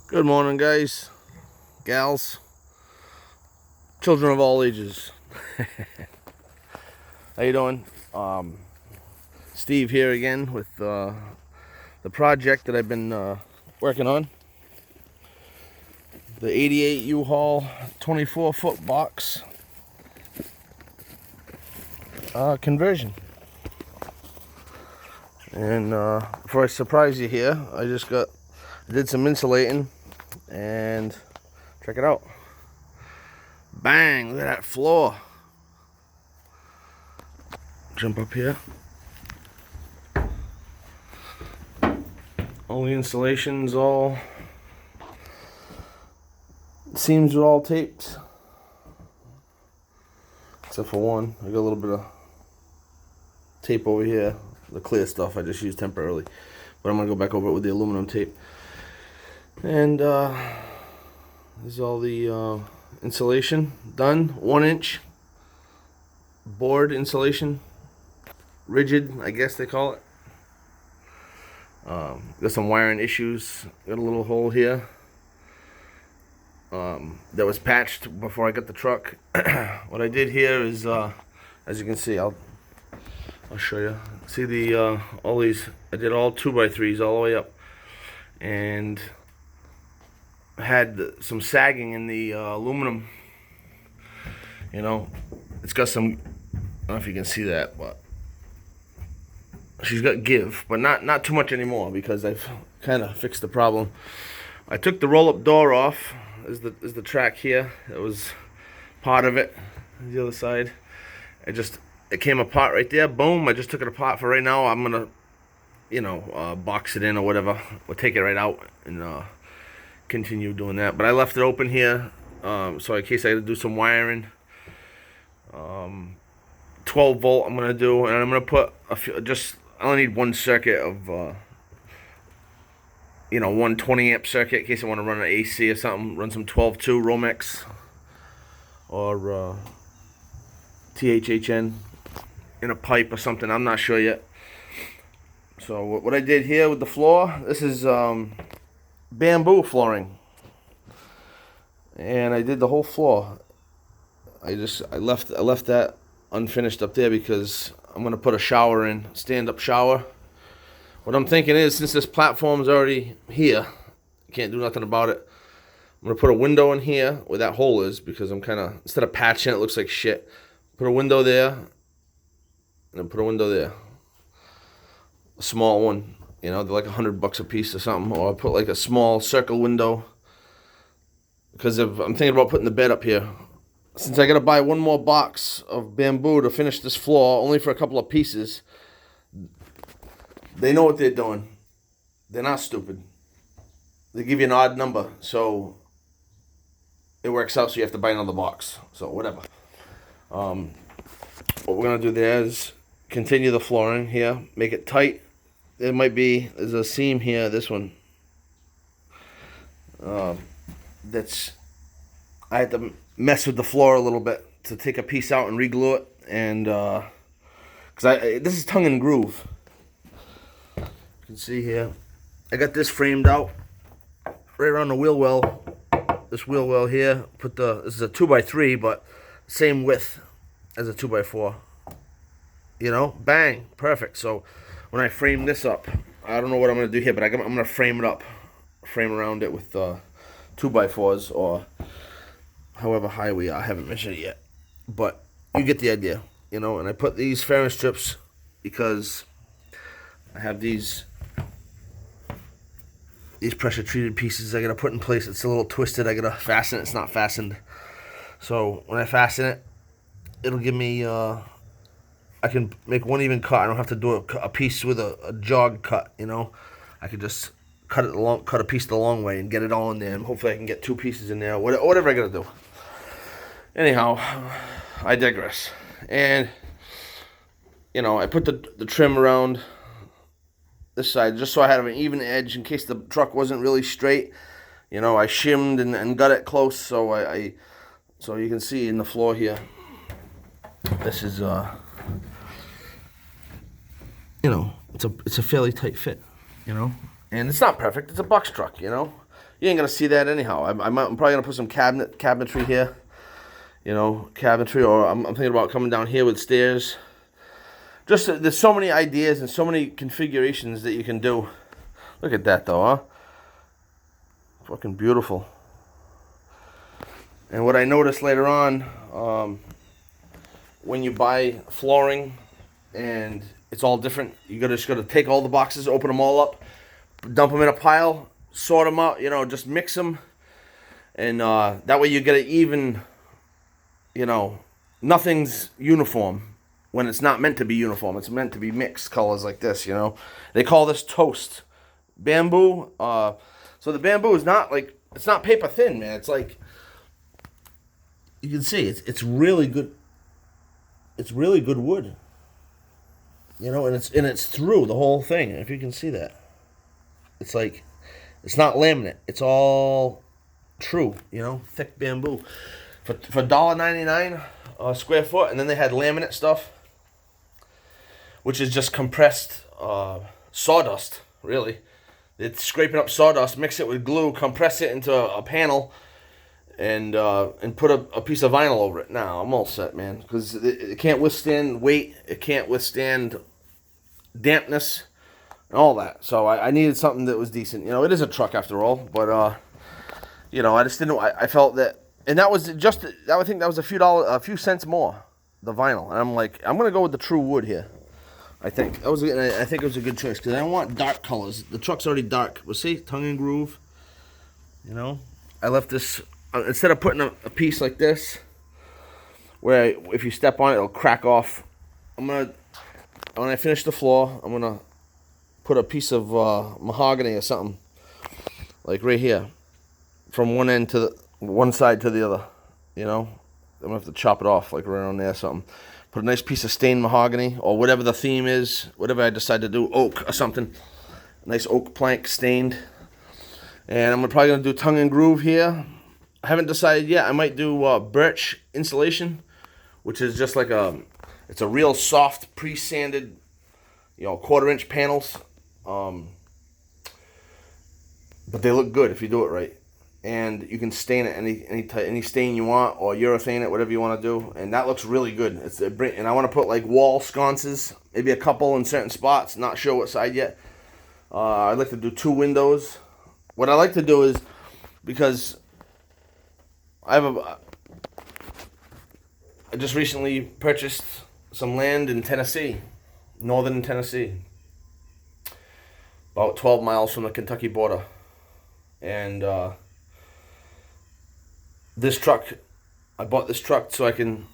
Good morning, guys, gals, children of all ages. How you doing? Steve here again with the project that I've been working on. The 88 U-Haul 24-foot box conversion. And before I surprise you here, I did some insulating, and check it out. Bang, look at that floor. Jump up here. All the insulation's all, seams are all taped. Except for one. I got a little bit of tape over here. The clear stuff I just used temporarily. But I'm going to go back over it with the aluminum tape. And this is all the insulation done. 1-inch board insulation. Rigid, I guess they call it. Got some wiring issues. Got a little hole here that was patched before I got the truck. What I did here is, as you can see, I'll show you. See the all these? I did all 2x3s all the way up, and had some sagging in the aluminum. You know, it's got some. I don't know if you can see that, but she's got give, but not too much anymore because I've kind of fixed the problem. I took the roll-up door off. Is the track here? It was part of it. The other side, it came apart right there. Boom! I just took it apart. For right now, I'm gonna, box it in or whatever. We'll take it right out and continue doing that. But I left it open here, so in case I had to do some wiring. 12 volt I'm gonna do, and I'm gonna put I only need one circuit of 120 amp circuit in case I want to run an AC or something. Run some 12-2 Romex or THHN in a pipe or something. I'm not sure yet. So what I did here with the floor, this is bamboo flooring, and I did the whole floor. I left that unfinished up there because I'm gonna put a shower in, stand-up shower. What I'm thinking is, since this platform's already here, can't do nothing about it. I'm gonna put a window in here where that hole is, because I'm kind of, instead of patching it, looks like shit. Put a window there, and then put a window there. A small one, they're like $100 a piece or something. Or I'll put like a small circle window, because I'm thinking about putting the bed up here. Since I gotta buy one more box of bamboo to finish this floor, only for a couple of pieces, they know what they're doing. They're not stupid. They give you an odd number, so it works out, so you have to buy another box. So whatever. What we're gonna do there is continue the flooring here, make it tight. There's a seam here, this one. I had to mess with the floor a little bit to take a piece out and re-glue it, and this is tongue and groove. You can see here, I got this framed out right around the wheel well. This wheel well here. This is a 2x3, but same width as a 2x4. Bang, perfect. So when I frame this up, I don't know what I'm gonna do here, but I'm gonna frame it up, frame around it with 2x4s or however high we are. I haven't measured it yet, but you get the idea, And I put these fairing strips because I have these pressure treated pieces I gotta put in place. It's a little twisted. I gotta fasten it. It's not fastened. So when I fasten it, it'll give me, I can make one even cut. I don't have to do a piece with a jog cut, I could just cut a piece the long way and get it all in there. And hopefully I can get 2 pieces in there, whatever I gotta do. Anyhow, I digress. And, I put the trim around this side just so I had an even edge in case the truck wasn't really straight. I shimmed and got it close, so so you can see in the floor here. This is it's a fairly tight fit, and it's not perfect. It's a box truck, You ain't gonna see that anyhow. I'm probably gonna put some cabinetry here, you know, cabinetry, or I'm thinking about coming down here with stairs. Just there's so many ideas and so many configurations that you can do. Look at that though, huh? Fucking beautiful. And what I noticed later on, when you buy flooring and it's all different, you just gotta take all the boxes, open them all up, dump them in a pile, sort them out, you know, just mix them, and that way you get an even, you know, nothing's uniform when it's not meant to be uniform. It's meant to be mixed colors like this, you know. They call this toast bamboo. So the bamboo is not like, it's not paper thin, man. It's like, you can see it's really good. It's really good wood, you know, and it's through the whole thing. If you can see that, it's like, it's not laminate. It's all true, you know, thick bamboo. For $1.99 a square foot, and then they had laminate stuff, which is just compressed sawdust, really. It's scraping up sawdust, mix it with glue, compress it into a panel, and put a piece of vinyl over it. Now I'm all set, man, because it can't withstand weight, it can't withstand dampness, and all that. So I needed something that was decent. You know, it is a truck after all, but you know, I just didn't. I felt that, and that was just. I think that was a few cents more, the vinyl. And I'm like, I'm gonna go with the true wood here. I think that was. I think it was a good choice because I don't want dark colors. The truck's already dark. Well, see, tongue and groove. You know, I left this instead of putting a piece like this, where if you step on it, it'll crack off. When I finish the floor, I'm gonna put a piece of mahogany or something, like right here, from one end to one side to the other. You know, I'm gonna have to chop it off like right on there or something. Put a nice piece of stained mahogany, or whatever the theme is, whatever I decide to do, oak or something. A nice oak plank stained. And I'm probably gonna do tongue and groove here. I haven't decided yet. I might do birch insulation, which is just like it's a real soft pre-sanded, you know, 1/4-inch panels. But they look good if you do it right. And you can stain it any stain you want, or urethane it, whatever you want to do, and that looks really good. And I want to put like wall sconces, maybe a couple in certain spots. Not sure what side yet. I'd like to do 2 windows. What I like to do is, because I just recently purchased some land in Tennessee, northern Tennessee, about 12 miles from the Kentucky border, and I bought this truck so I can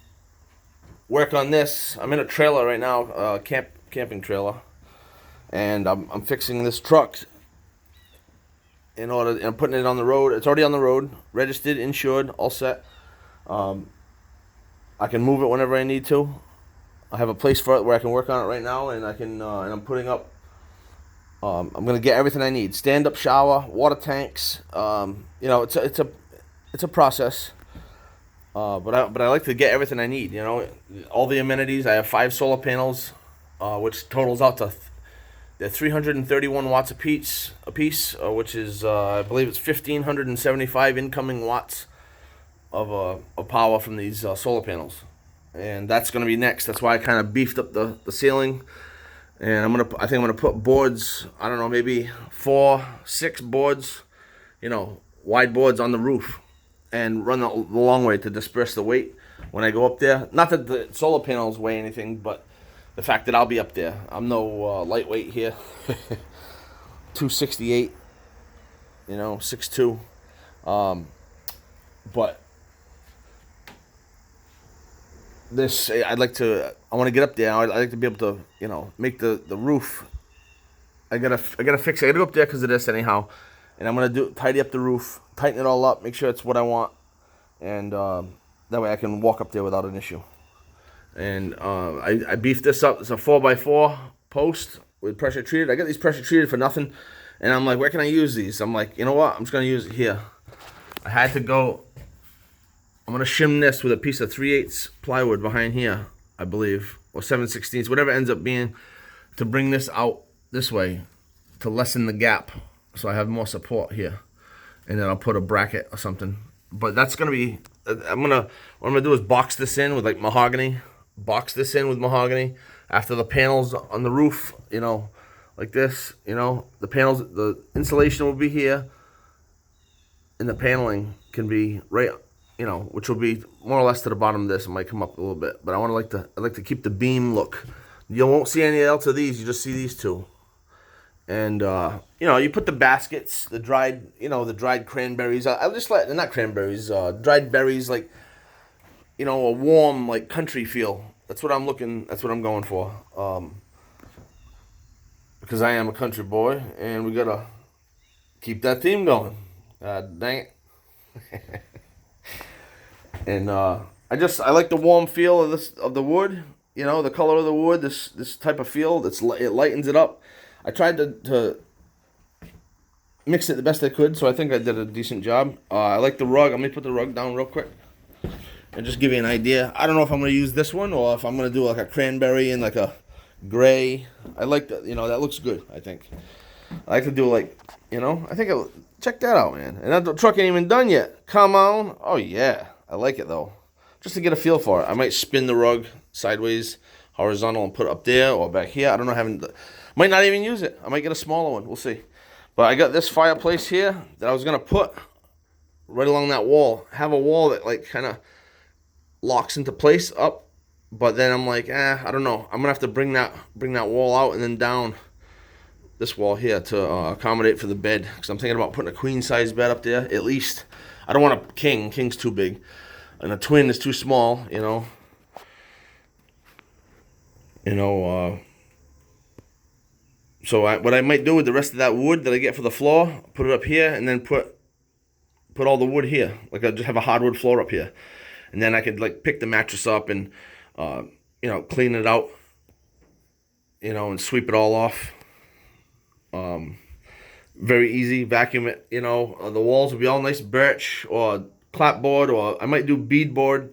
work on this. I'm in a trailer right now, camping trailer, and I'm fixing this truck and I'm putting it on the road. It's already on the road, registered, insured, all set. I can move it whenever I need to. I have a place for it where I can work on it right now, and and I'm putting up. I'm gonna get everything I need: stand-up shower, water tanks. You know, it's a process. But I like to get everything I need. You know, all the amenities. I have 5 solar panels, which totals out to they're 331 watts a piece, which is I believe it's 1,575 incoming watts of power from these solar panels, and that's going to be next. That's why I kind of beefed up the ceiling, and I think I'm gonna put boards. I don't know, maybe 4, 6 boards, you know, wide boards on the roof, and run the long way to disperse the weight when I go up there. Not that the solar panels weigh anything, but the fact that I'll be up there. I'm no lightweight here. 268, you know, 6'2". But this, I want to get up there. I'd like to be able to, you know, make the roof. I gotta fix it. I gotta go up there because of this anyhow. And I'm gonna tidy up the roof, tighten it all up, make sure it's what I want, and that way I can walk up there without an issue. And I beefed this up. It's a 4x4 post with pressure treated. I got these pressure treated for nothing, and I'm like, where can I use these? I'm like, you know what? I'm just gonna use it here. I had to go. I'm gonna shim this with a piece of 3/8 plywood behind here, I believe, or 7/16, whatever it ends up being, to bring this out this way to lessen the gap, so I have more support here. and then I'll put a bracket or something. But that's gonna be. What I'm gonna do is box this in with like mahogany. Box this in with mahogany. After the panels on the roof, like this, the panels, the insulation will be here, and the paneling can be right, which will be more or less to the bottom of this. It might come up a little bit, but I like to keep the beam look. You won't see any else of these. You just see these two. And you put the baskets, the dried cranberries. I just like, not cranberries, dried berries, like a warm like country feel. That's what I'm looking. That's what I'm going for. Because I am a country boy, and we gotta keep that theme going. Dang it. And I like the warm feel of the wood. The color of the wood. This type of feel. It lightens it up. I tried to mix it the best I could, so I think I did a decent job. I like the rug. Let me put the rug down real quick and just give you an idea. I don't know if I'm going to use this one or if I'm going to do like a cranberry and like a gray. I like that. That looks good, I think. I like to do like, I think check that out, man. And the truck ain't even done yet. Come on. Oh, yeah. I like it, though. Just to get a feel for it. I might spin the rug sideways, horizontal, and put it up there or back here. I don't know. Might not even use it. I might get a smaller one. We'll see. But I got this fireplace here that I was going to put right along that wall. Have a wall that like kind of locks into place up. But then I'm like, I don't know. I'm going to have to bring that wall out and then down this wall here to accommodate for the bed. Because I'm thinking about putting a queen size bed up there at least. I don't want a king. King's too big. And a twin is too small, So what I might do with the rest of that wood that I get for the floor, put it up here, and then put all the wood here. Like I just have a hardwood floor up here, and then I could like pick the mattress up and clean it out, and sweep it all off. Very easy, vacuum it. The walls will be all nice birch or clapboard, or I might do beadboard,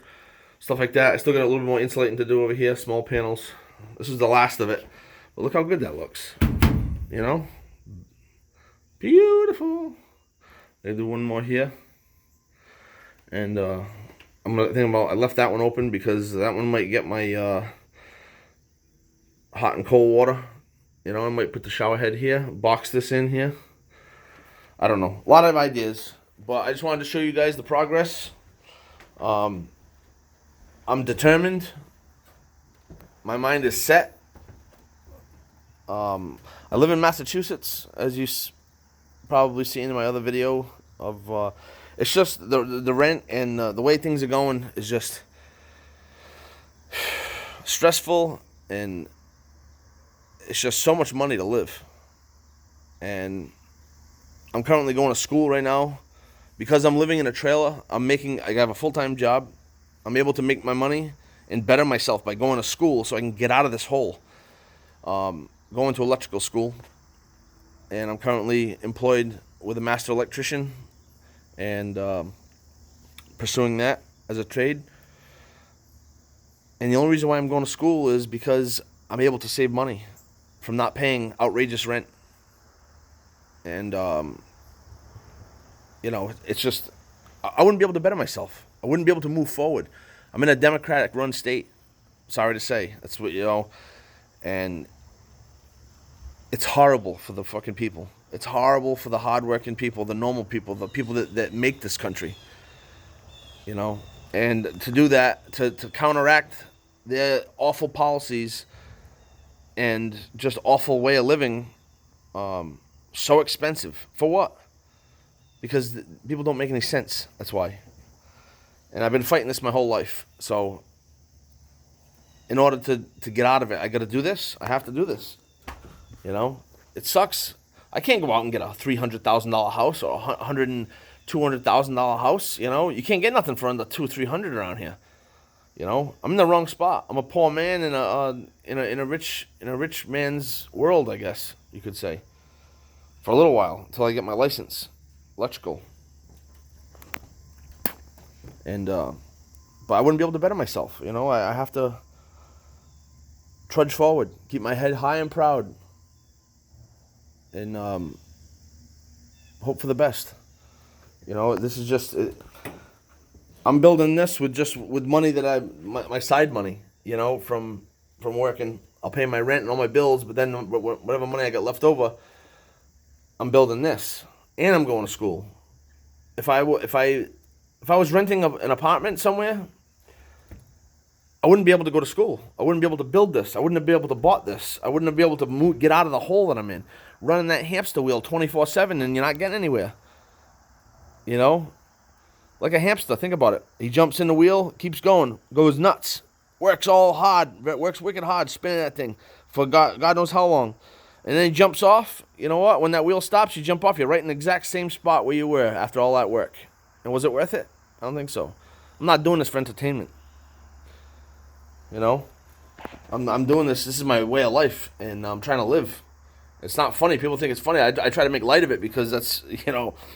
stuff like that. I still got a little bit more insulating to do over here, small panels. This is the last of it, but look how good that looks. Beautiful. I do one more here, and I'm gonna think about. I left that one open because that one might get my hot and cold water. I might put the shower head here, box this in here. I don't know. A lot of ideas, but I just wanted to show you guys the progress. I'm determined. My mind is set. I live in Massachusetts, as you probably seen in my other video of. It's just the rent and the way things are going is just stressful, and it's just so much money to live. And I'm currently going to school right now because I'm living in a trailer. I have a full-time job. I'm able to make my money and better myself by going to school so I can get out of this hole. Going to electrical school, and I'm currently employed with a master electrician and pursuing that as a trade. And the only reason why I'm going to school is because I'm able to save money from not paying outrageous rent. And it's just I wouldn't be able to better myself. I wouldn't be able to move forward. I'm in a Democratic-run state. Sorry to say, that's what and it's horrible for the fucking people. It's horrible for the hardworking people, the normal people, the people that make this country. And to do that, to counteract their awful policies and just awful way of living, so expensive. For what? Because people don't make any sense. That's why. And I've been fighting this my whole life. So in order to get out of it, I got to do this. I have to do this. It sucks. I can't go out and get a $300,000 house or $200,000 house. You can't get nothing for under $200-300 around here. I'm in the wrong spot. I'm a poor man in a rich man's world, I guess you could say, for a little while until I get my license, electrical. And but I wouldn't be able to better myself. I have to trudge forward, keep my head high and proud. And hope for the best. You know, this is just. I'm building this with money that my side money. You know, from working. I'll pay my rent and all my bills, but then whatever money I got left over, I'm building this, and I'm going to school. If I was renting an apartment somewhere, I wouldn't be able to go to school. I wouldn't be able to build this. I wouldn't have been able to bought this. I wouldn't have been able to get out of the hole that I'm in, running that hamster wheel 24/7, and you're not getting anywhere. You know, like a hamster. Think about it. He jumps in the wheel, keeps going, goes nuts, works all hard, works wicked hard, spinning that thing for God knows how long, and then he jumps off. You know what? When that wheel stops, you jump off. You're right in the exact same spot where you were after all that work. And was it worth it? I don't think so. I'm not doing this for entertainment. You know, I'm doing this. This is my way of life, and I'm trying to live. It's not funny. People think it's funny. I try to make light of it because that's,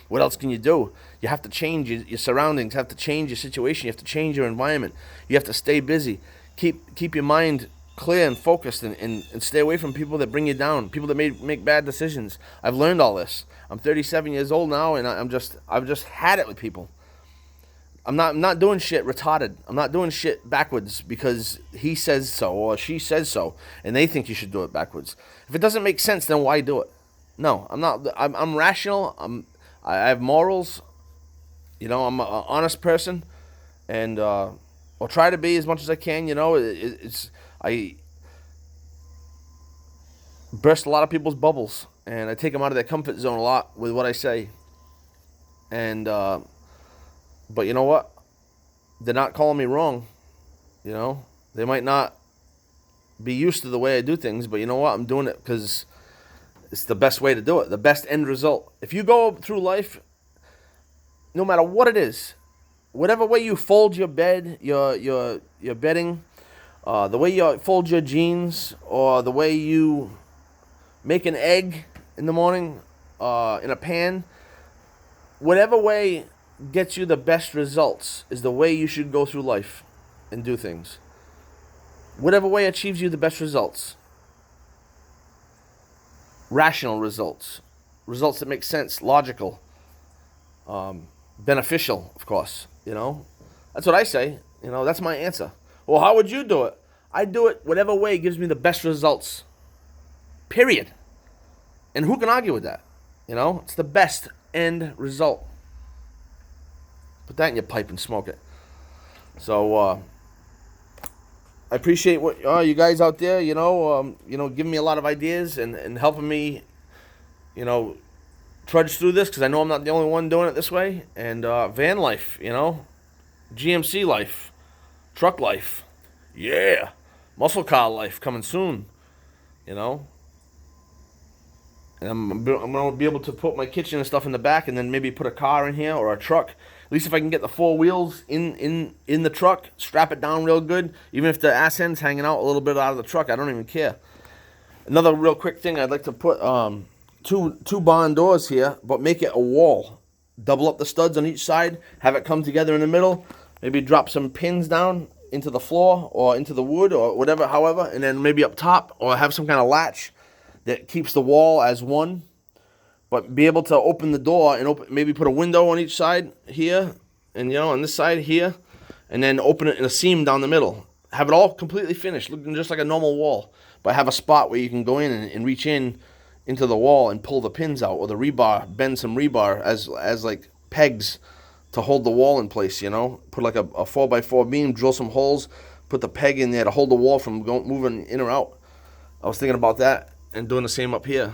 what else can you do? You have to change your surroundings. You have to change your situation. You have to change your environment. You have to stay busy. Keep your mind clear and focused, and stay away from people that bring you down, people that make bad decisions. I've learned all this. I'm 37 years old now, and I've just had it with people. I'm not doing shit retarded. I'm not doing shit backwards because he says so or she says so, and they think you should do it backwards. If it doesn't make sense, then why do it? No, I'm not. I'm rational. I have morals. I'm an honest person, and I'll try to be as much as I can. I burst a lot of people's bubbles, and I take them out of their comfort zone a lot with what I say, and. But you know what? They're not calling me wrong. They might not be used to the way I do things, but you know what? I'm doing it because it's the best way to do it. The best end result. If you go through life, no matter what it is, whatever way you fold your bed, your bedding, the way you fold your jeans, or the way you make an egg in the morning in a pan, whatever way gets you the best results is the way you should go through life and do things. Whatever way achieves you the best results. Rational results. Results that make sense, logical, beneficial, of course. That's what I say. That's my answer. Well, how would you do it? I do it whatever way gives me the best results. Period. And who can argue with that? It's the best end result. Put that in your pipe and smoke it. So I appreciate what you guys out there, giving me a lot of ideas and helping me, trudge through this because I know I'm not the only one doing it this way. And van life, GMC life, truck life, yeah, muscle car life coming soon, And I'm going to be able to put my kitchen and stuff in the back and then maybe put a car in here or a truck. At least if I can get the four wheels in the truck, strap it down real good. Even if the ass end's hanging out a little bit out of the truck, I don't even care. Another real quick thing, I'd like to put two barn doors here, but make it a wall. Double up the studs on each side, have it come together in the middle. Maybe drop some pins down into the floor or into the wood or whatever, however. And then maybe up top or have some kind of latch that keeps the wall as one, but be able to open the door and maybe put a window on each side here, and on this side here, and then open it in a seam down the middle. Have it all completely finished, looking just like a normal wall, but have a spot where you can go in and reach into the wall and pull the pins out, or the rebar, bend some rebar as like pegs to hold the wall in place. Put like a 4x4 beam, drill some holes, put the peg in there to hold the wall from moving in or out. I was thinking about that. And doing the same up here.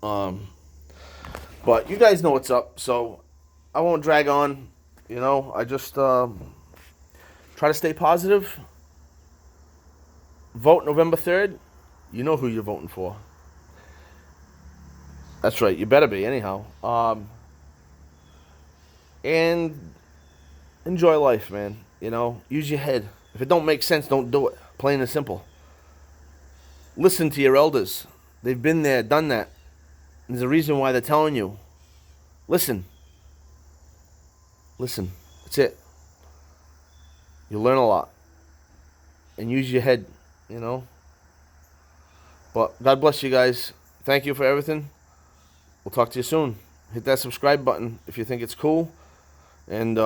But you guys know what's up, so I won't drag on. I just try to stay positive. Vote November 3rd. You know who you're voting for. That's right, you better be anyhow. And enjoy life, man. Use your head. If it don't make sense, don't do it. Plain and simple. Listen to your elders. They've been there, done that. There's a reason why they're telling you. Listen. That's it. You'll learn a lot. And use your head, But God bless you guys. Thank you for everything. We'll talk to you soon. Hit that subscribe button if you think it's cool. and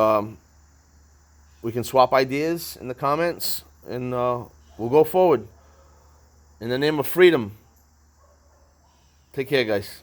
we can swap ideas in the comments, and we'll go forward in the name of freedom. Take care, guys.